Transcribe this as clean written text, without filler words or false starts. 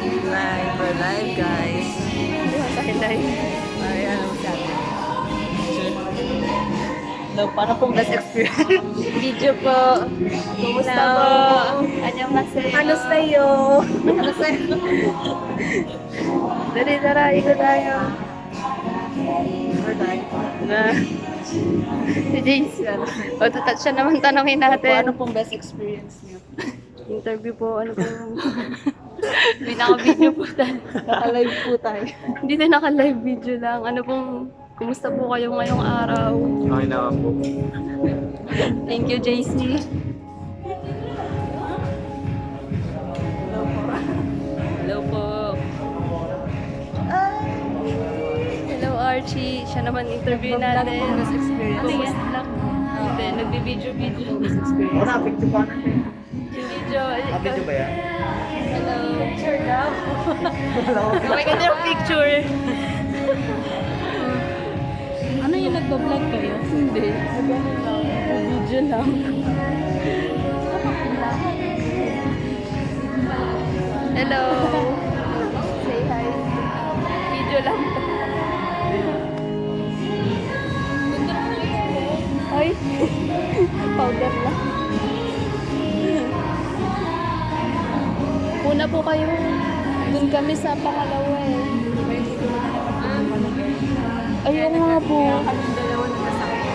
Live, we're live guys. Tayo live. Ayan, ano sa atin? No, para pong best experience. Video po. Kumusta Hello. po? Annyeonghaseyo. Ano sa'yo? Ano sa'yo? Dali, tara, ikot tayo. We're live. Na. Si Jason. O, siya naman tanongin Ano natin. pong best experience niyo? Interview po, ano po. May naka-video po tayo. Naka-live po tayo. Hindi na naka-live video lang. Ano pong, kumusta po kayo ngayong araw? Okay na po. Thank you, JC. Hello po. Hello, Archie. Siya naman interview natin. Best experience. Kumusta lang? Hindi, nagbi-video-video. Best experience. Wala, picture pa na. Yung video. Video ba yan? Hello. Picture daw. May ganda yung picture. Ano yung nagbablog kayo? Hindi. Video lang. Hello. Say hi. Video lang. Ay. Powder lang. Una po kayo. Dun kami sa pangalawa eh. Ayun nga po. Kaming dalawa na nasakit.